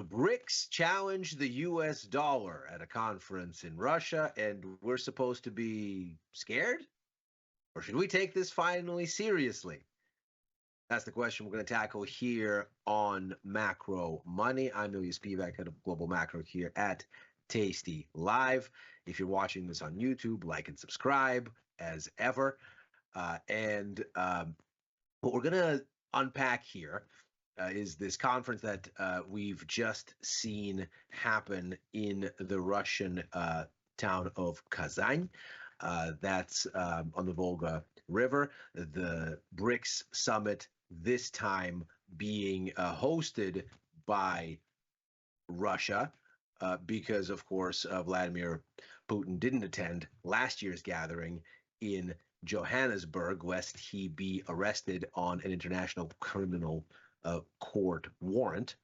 The BRICS challenge the US dollar at a conference in Russia, and we're supposed to be scared? Or should we take this finally seriously? That's the question we're going to tackle here on Macro Money. I'm Ilya Spivak, head of Global Macro here at Tasty Live. If you're watching this on YouTube, like and subscribe as ever. What we're going to unpack here is this conference that we've just seen happen in the Russian town of Kazan. That's on the Volga River. The BRICS summit, this time being hosted by Russia, because, of course, Vladimir Putin didn't attend last year's gathering in Johannesburg, lest he be arrested on an international criminal court warrant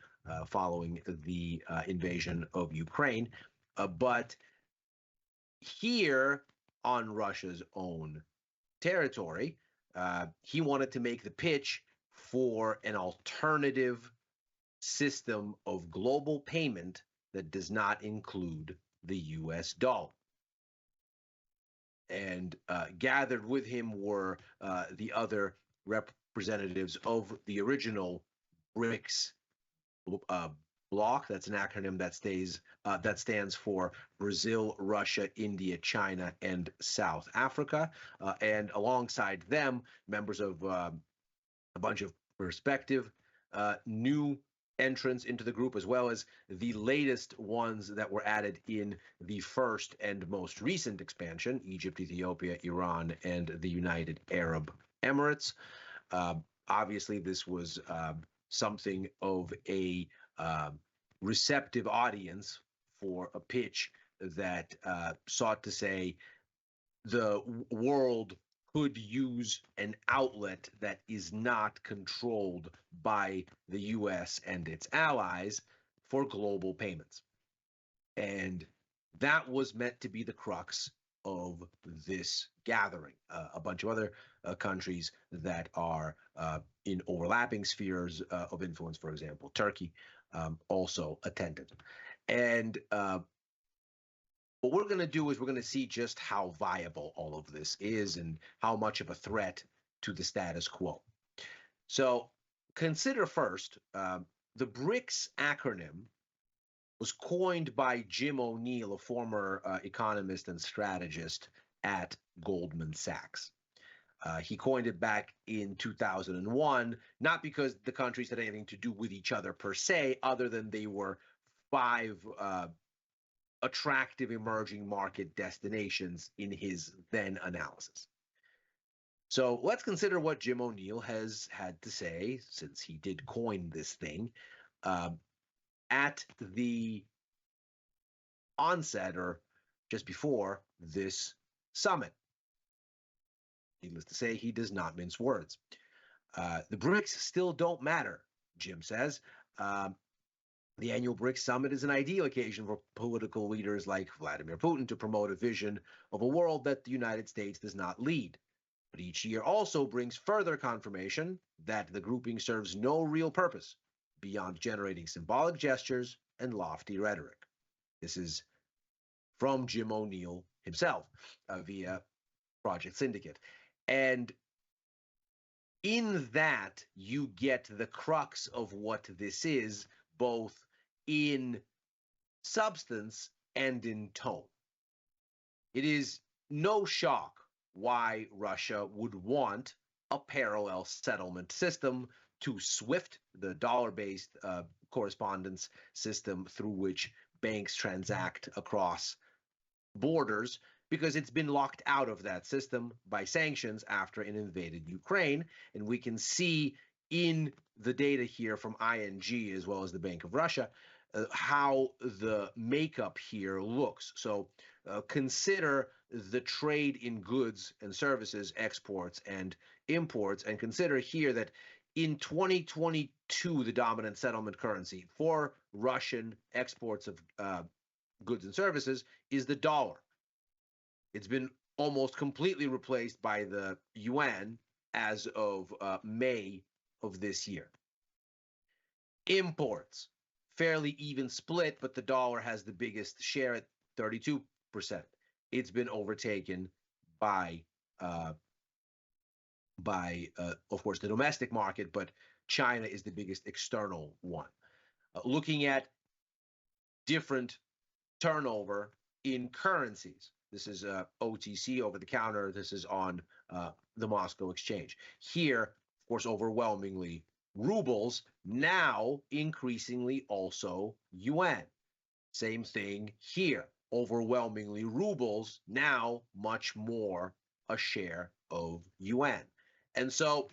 following the invasion of Ukraine. But here on Russia's own territory, he wanted to make the pitch for an alternative system of global payment that does not include the US dollar. And gathered with him were the other representatives of the original BRICS bloc. That's an acronym that stands for Brazil, Russia, India, China, and South Africa. And alongside them, members of a bunch of prospective new entrants into the group, as well as the latest ones that were added in the first and most recent expansion: Egypt, Ethiopia, Iran, and the United Arab Emirates. Obviously, this was something of a receptive audience for a pitch that sought to say the world could use an outlet that is not controlled by the US and its allies for global payments. And that was meant to be the crux of this gathering. A bunch of other countries that are in overlapping spheres of influence, for example, Turkey, also attended. And what we're going to do is we're going to see just how viable all of this is and how much of a threat to the status quo. So consider first, the BRICS acronym was coined by Jim ONeal, a former economist and strategist at Goldman Sachs. He coined it back in 2001, not because the countries had anything to do with each other per se, other than they were five attractive emerging market destinations in his then analysis. So let's consider what Jim ONeal has had to say, since he did coin this thing, at the onset or just before this summit. Needless to say, he does not mince words. The BRICS still don't matter, Jim says. The annual BRICS summit is an ideal occasion for political leaders like Vladimir Putin to promote a vision of a world that the United States does not lead. But each year also brings further confirmation that the grouping serves no real purpose beyond generating symbolic gestures and lofty rhetoric. This is from Jim ONeal himself via Project Syndicate. And in that, you get the crux of what this is, both in substance and in tone. It is no shock why Russia would want a parallel settlement system to SWIFT, the dollar-based correspondence system through which banks transact across borders, because it's been locked out of that system by sanctions after an invaded Ukraine. And we can see in the data here from ING as well as the Bank of Russia how the makeup here looks. So consider the trade in goods and services, exports and imports, and consider here that in 2022, the dominant settlement currency for Russian exports of goods and services is the dollar. It's been almost completely replaced by the yuan as of May of this year. Imports, fairly even split, but the dollar has the biggest share at 32%. It's been overtaken by, of course, the domestic market, but China is the biggest external one. Looking at different turnover in currencies. This is OTC, over the counter. This is on the Moscow exchange. Here, of course, overwhelmingly rubles, now increasingly also yuan. Same thing here. Overwhelmingly rubles, now much more a share of yuan. And so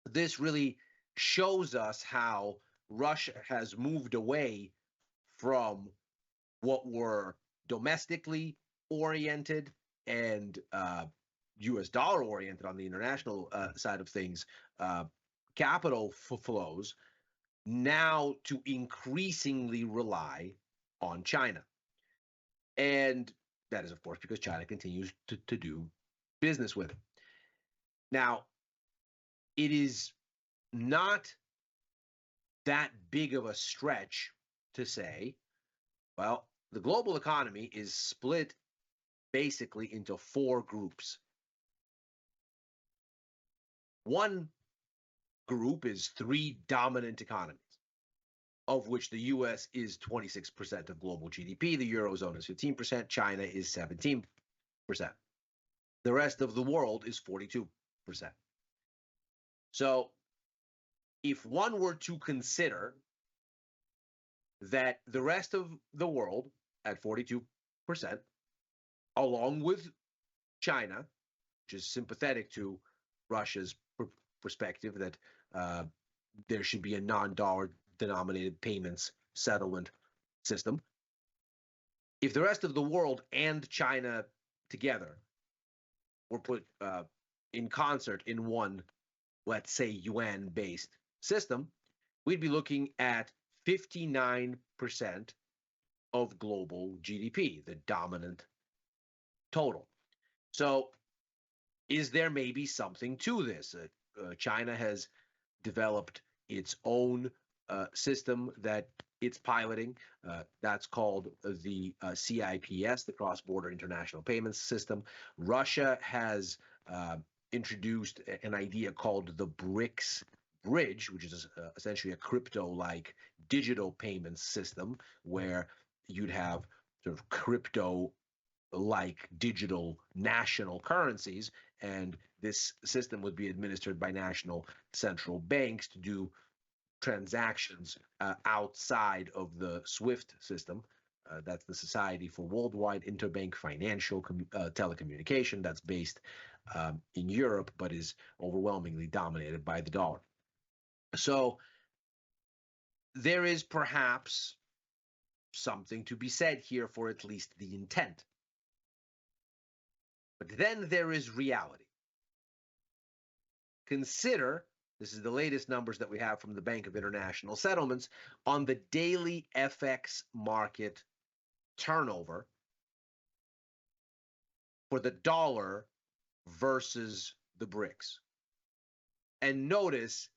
this really shows us how Russia has moved away from what were domestically oriented and U.S. dollar oriented on the international side of things, capital flows, now to increasingly rely on China. And that is, of course, because China continues to do business with it. Now, it is not that big of a stretch to say, well, the global economy is split basically into four groups. One group is three dominant economies, of which the U.S. is 26% of global GDP, the Eurozone is 15%, China is 17%. The rest of the world is 42%. So if one were to consider that the rest of the world at 42%, along with China, which is sympathetic to Russia's perspective that there should be a non-dollar denominated payments settlement system. If the rest of the world and China together were put in concert in one, let's say, yuan-based system, we'd be looking at 59% of global GDP, the dominant total. So is there maybe something to this? China has developed its own system that it's piloting. That's called the CIPS, the Cross-Border International Payments System. Russia has introduced an idea called the BRICS bridge, which is essentially a crypto-like digital payments system where you'd have sort of crypto-like digital national currencies, and this system would be administered by national central banks to do transactions outside of the SWIFT system. That's the Society for Worldwide Interbank Financial Telecommunication. That's based in Europe, but is overwhelmingly dominated by the dollar. So there is perhaps something to be said here for at least the intent. But then there is reality. Consider, this is the latest numbers that we have from the Bank of International Settlements, on the daily FX market turnover for the dollar versus the BRICS. And notice,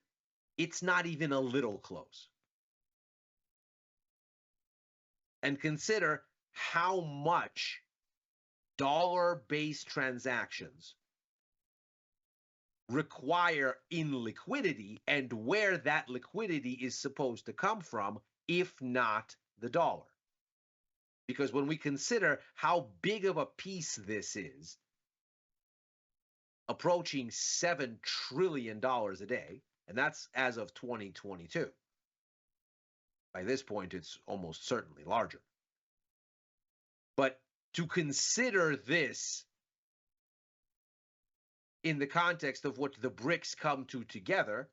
it's not even a little close. And consider how much dollar-based transactions require in liquidity and where that liquidity is supposed to come from, if not the dollar. Because when we consider how big of a piece this is, approaching $7 trillion a day, and that's as of 2022. By this point, it's almost certainly larger. But to consider this in the context of what the BRICS come to together,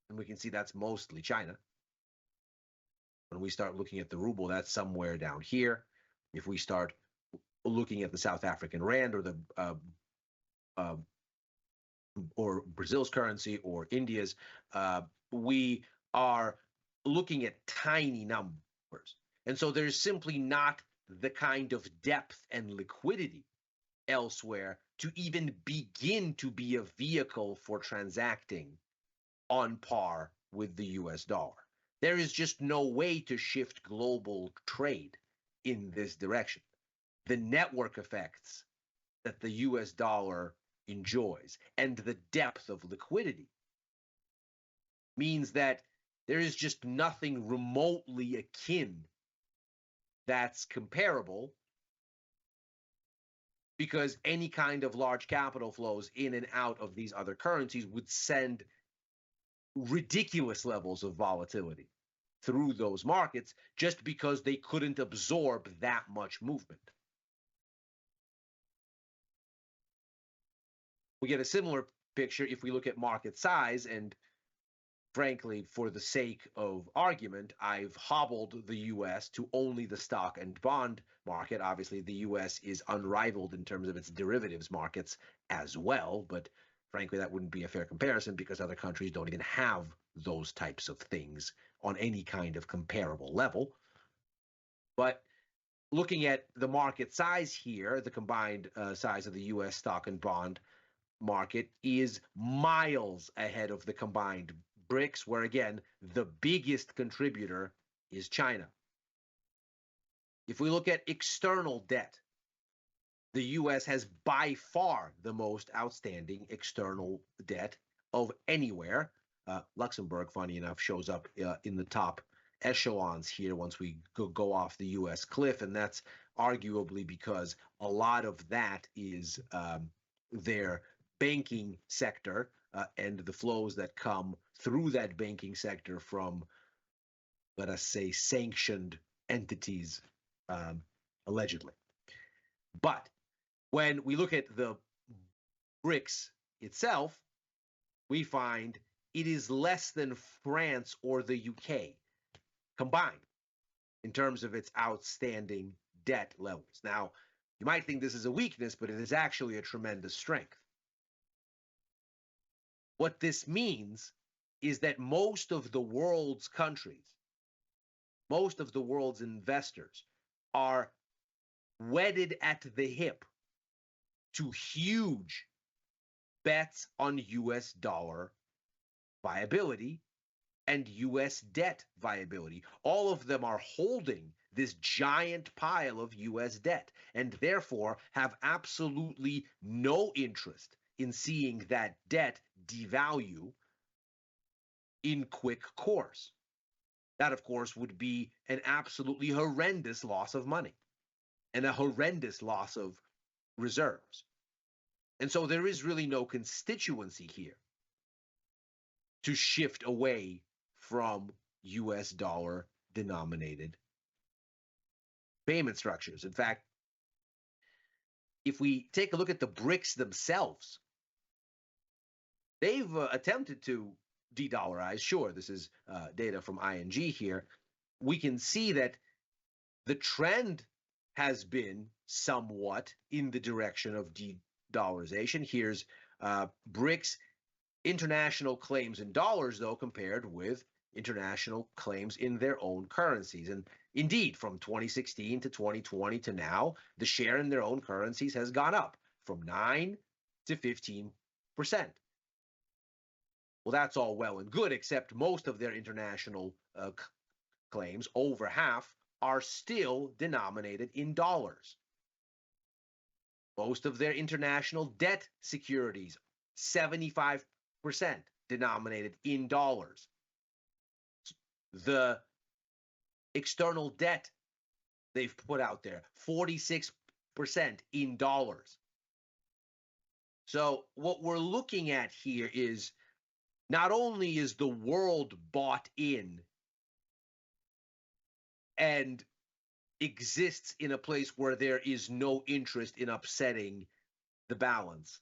and we can see that's mostly China. When we start looking at the ruble, that's somewhere down here. If we start looking at the South African rand or the or Brazil's currency or India's, we are looking at tiny numbers. And so there's simply not the kind of depth and liquidity elsewhere to even begin to be a vehicle for transacting on par with the US dollar. There is just no way to shift global trade in this direction. The network effects that the US dollar enjoys and the depth of liquidity means that there is just nothing remotely akin that's comparable, because any kind of large capital flows in and out of these other currencies would send ridiculous levels of volatility through those markets just because they couldn't absorb that much movement. We get a similar picture if we look at market size, and frankly, for the sake of argument, I've hobbled the US to only the stock and bond market. Obviously, the US is unrivaled in terms of its derivatives markets as well, but frankly, that wouldn't be a fair comparison because other countries don't even have those types of things on any kind of comparable level. But looking at the market size here, the combined size of the US stock and bond market is miles ahead of the combined BRICS, where again, the biggest contributor is China. If we look at external debt, the US has by far the most outstanding external debt of anywhere. Luxembourg, funny enough, shows up in the top echelons here once we go off the US cliff, and that's arguably because a lot of that is their banking sector and the flows that come through that banking sector from, let us say, sanctioned entities, allegedly. But when we look at the BRICS itself, we find it is less than France or the UK combined in terms of its outstanding debt levels. Now, you might think this is a weakness, but it is actually a tremendous strength. What this means is that most of the world's countries, most of the world's investors are wedded at the hip to huge bets on US dollar viability and US debt viability. All of them are holding this giant pile of US debt and therefore have absolutely no interest in seeing that debt devalue in quick course. That, of course, would be an absolutely horrendous loss of money and a horrendous loss of reserves. And so there is really no constituency here to shift away from US dollar denominated payment structures. In fact, if we take a look at the BRICS themselves, they've attempted to de-dollarize. Sure, this is data from ING here. We can see that the trend has been somewhat in the direction of de-dollarization. Here's BRICS international claims in dollars, though, compared with international claims in their own currencies. And indeed, from 2016 to 2020 to now, the share in their own currencies has gone up from 9 to 15%. Well, that's all well and good, except most of their international claims, over half, are still denominated in dollars. Most of their international debt securities, 75% denominated in dollars. The external debt they've put out there, 46% in dollars. So what we're looking at here is not only is the world bought in and exists in a place where there is no interest in upsetting the balance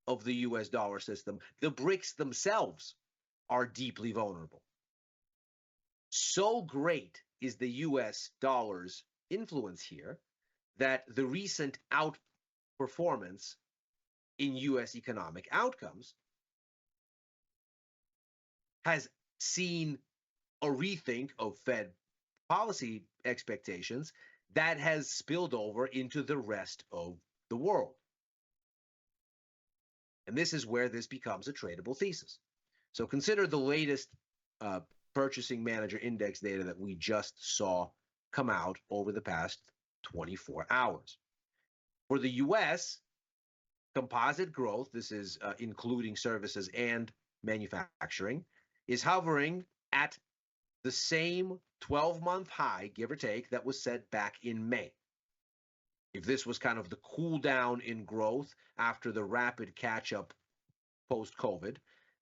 of the US dollar system, the BRICS themselves are deeply vulnerable. So great is the US dollar's influence here that the recent outperformance in US economic outcomes has seen a rethink of Fed policy expectations that has spilled over into the rest of the world. And this is where this becomes a tradable thesis. So consider the latest purchasing manager index data that we just saw come out over the past 24 hours. For the US, composite growth, this is including services and manufacturing, is hovering at the same 12-month high, give or take, that was set back in May. If this was kind of the cool down in growth after the rapid catch-up post-COVID,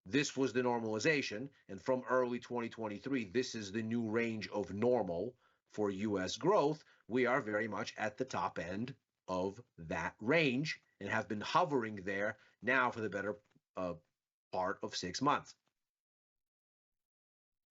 this was the normalization, and from early 2023, this is the new range of normal for U.S. growth. We are very much at the top end of that range and have been hovering there now for the better part of 6 months.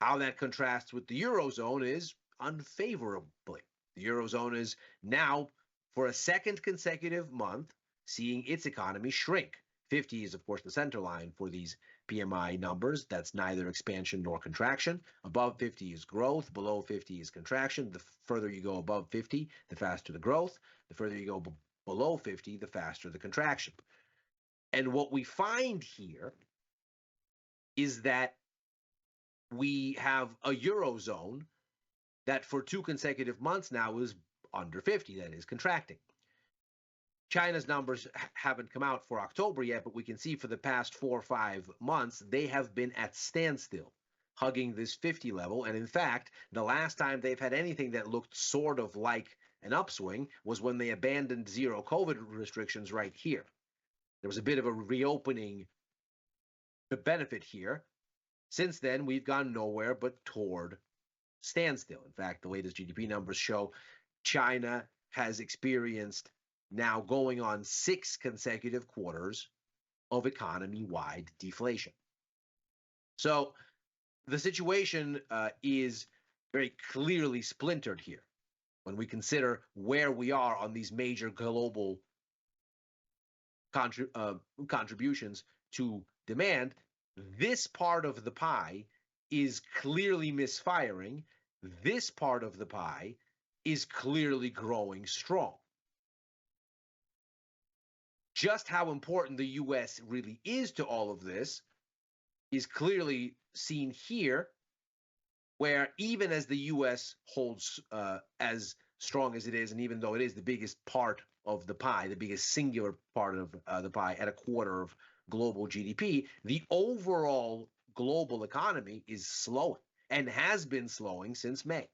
How that contrasts with the Eurozone is unfavorably. The Eurozone is now, for a second consecutive month, seeing its economy shrink. 50 is, of course, the center line for these PMI numbers. That's neither expansion nor contraction. Above 50 is growth. Below 50 is contraction. The further you go above 50, the faster the growth. The further you go below 50, the faster the contraction. And what we find here is that we have a Eurozone that for 2 consecutive months now is under 50, that is contracting. China's numbers haven't come out for October yet, but we can see for the past 4 or 5 months, they have been at standstill, hugging this 50 level. And in fact, the last time they've had anything that looked sort of like an upswing was when they abandoned zero COVID restrictions right here. There was a bit of a reopening benefit here. Since then, we've gone nowhere but toward standstill. In fact, the latest GDP numbers show China has experienced now going on 6 consecutive quarters of economy-wide deflation. So the situation is very clearly splintered here when we consider where we are on these major global contributions to demand. This part of the pie is clearly misfiring. This part of the pie is clearly growing strong. Just how important the U.S. really is to all of this is clearly seen here, where even as the U.S. holds as strong as it is, and even though it is the biggest part of the pie, the biggest singular part of the pie at a quarter of global GDP, the overall global economy is slowing and has been slowing since May.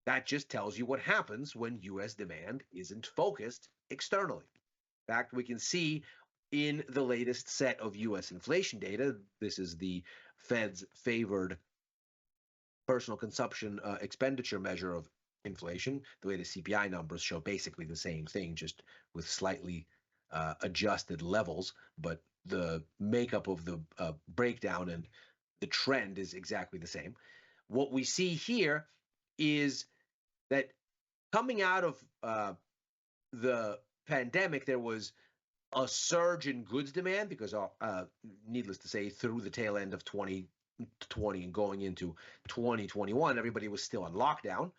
That just tells you what happens when U.S. demand isn't focused externally. In fact, we can see in the latest set of U.S. inflation data, this is the Fed's favored personal consumption expenditure measure of inflation. The latest CPI numbers show basically the same thing, just with slightly adjusted levels, but the makeup of the breakdown and the trend is exactly the same. What we see here is that coming out of the pandemic, there was a surge in goods demand because, needless to say, through the tail end of 2020 and going into 2021, everybody was still on lockdown.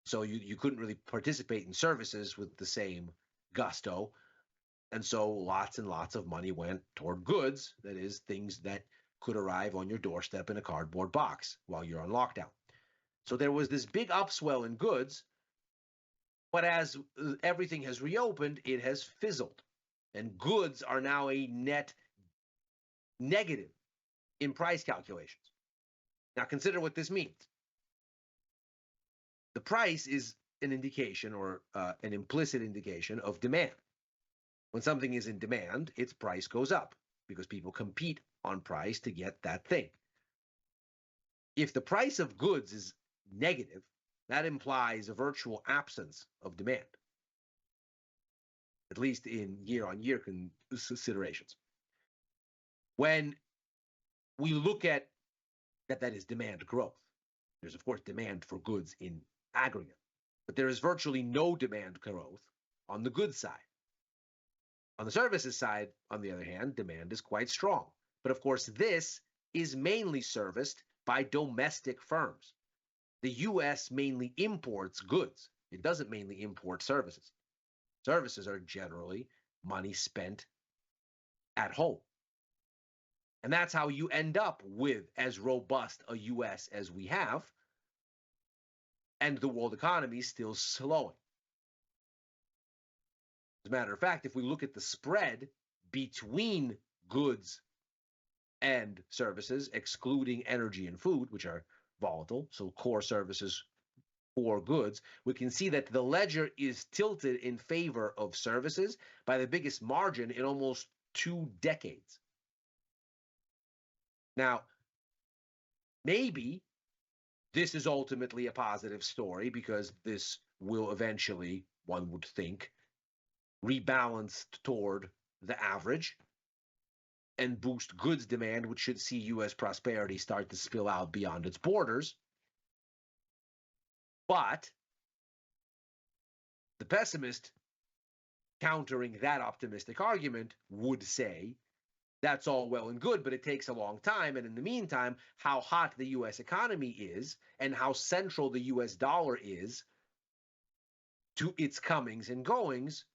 So you couldn't really participate in services with the same gusto. And so lots and lots of money went toward goods, that is, things that could arrive on your doorstep in a cardboard box while you're on lockdown. So there was this big upswell in goods, but as everything has reopened, it has fizzled. And goods are now a net negative in price calculations. Now consider what this means. The price is an indication or an implicit indication of demand. When something is in demand, its price goes up because people compete on price to get that thing. If the price of goods is negative, that implies a virtual absence of demand, at least in year-on-year considerations. When we look at that is demand growth, there's of course demand for goods in aggregate, but there is virtually no demand growth on the goods side. On the services side, on the other hand, demand is quite strong. But of course, this is mainly serviced by domestic firms. The U.S. mainly imports goods. It doesn't mainly import services. Services are generally money spent at home. And that's how you end up with as robust a US as we have, and the world economy is still slowing. As a matter of fact, if we look at the spread between goods and services, excluding energy and food, which are volatile, so core services, core goods, we can see that the ledger is tilted in favor of services by the biggest margin in almost 2 decades. Now, maybe this is ultimately a positive story because this will eventually, one would think, rebalance toward the average and boost goods demand, which should see U.S. prosperity start to spill out beyond its borders. But the pessimist countering that optimistic argument would say that's all well and good, but it takes a long time. And in the meantime, how hot the U.S. economy is and how central the U.S. dollar is to its comings and goings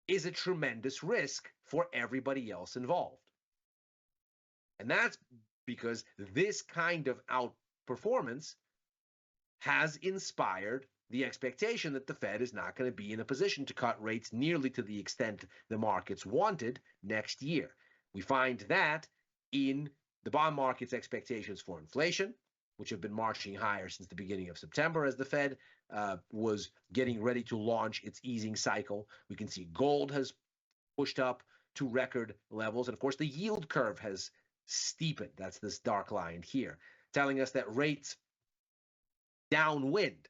is a tremendous risk for everybody else involved. And that's because this kind of outperformance has inspired the expectation that the Fed is not going to be in a position to cut rates nearly to the extent the markets wanted next year. We find that in the bond market's expectations for inflation, which have been marching higher since the beginning of September as the Fed was getting ready to launch its easing cycle. We can see gold has pushed up to record levels. And of course, the yield curve has steepened. That's this dark line here, telling us that rates downwind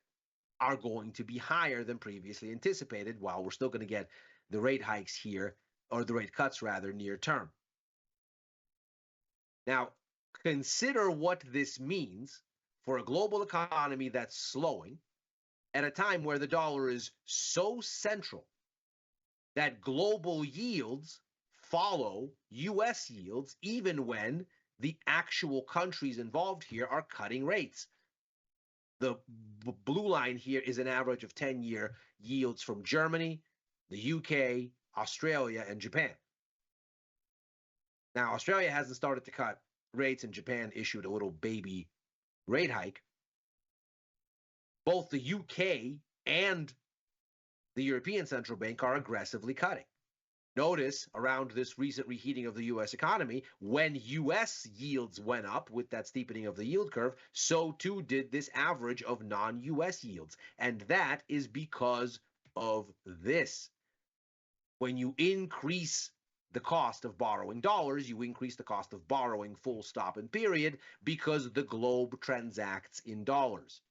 are going to be higher than previously anticipated, while we're still going to get the rate hikes here, or the rate cuts rather, near term. Now, consider what this means for a global economy that's slowing at a time where the dollar is so central that global yields follow U.S. yields, even when the actual countries involved here are cutting rates. The blue line here is an average of 10-year yields from Germany, the UK, Australia, and Japan. Now, Australia hasn't started to cut rates, and Japan issued a little baby rate hike. Both the UK and the European Central Bank are aggressively cutting. Notice around this recent reheating of the U.S. economy, when U.S. yields went up with that steepening of the yield curve, so too did this average of non-U.S. yields. And that is because of this. When you increase the cost of borrowing dollars, you increase the cost of borrowing, full stop and period, because the globe transacts in dollars.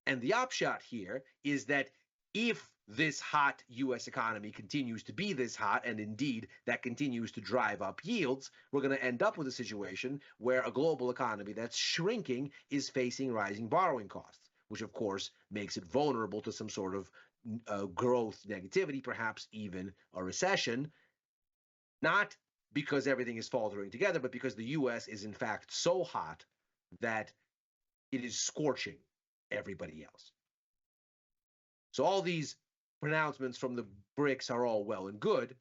And the upshot here is that if this hot U.S. economy continues to be this hot, and indeed that continues to drive up yields, we're going to end up with a situation where a global economy that's shrinking is facing rising borrowing costs, which of course makes it vulnerable to some sort of growth negativity, perhaps even a recession, not because everything is faltering together, but because the U.S. is in fact so hot that it is scorching everybody else. So all these pronouncements from the BRICS are all well and good,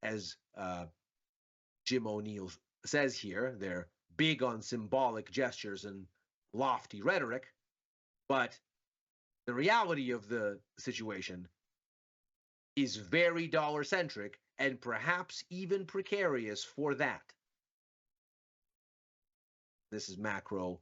as Jim ONeal says here. They're big on symbolic gestures and lofty rhetoric, but the reality of the situation is very dollar-centric and perhaps even precarious for that. This is Macro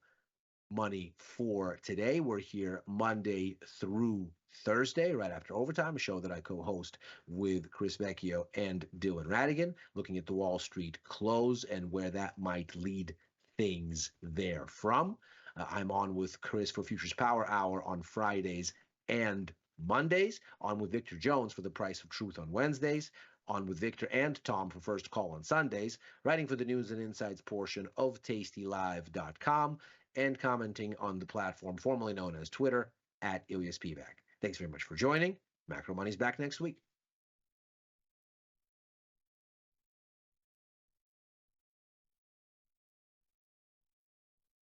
Money for today. We're here Monday through Thursday, right after overtime, a show that I co-host with Chris Vecchio and Dylan Radigan, looking at the Wall Street close and where that might lead things there from. I'm on with Chris for Futures Power Hour on Fridays and Mondays, on with Victor Jones for The Price of Truth on Wednesdays, on with Victor and Tom for First Call on Sundays, writing for the News and Insights portion of tastylive.com, and commenting on the platform formerly known as Twitter at Ilya Spivak. Thanks very much for joining. Macro Money's back next week.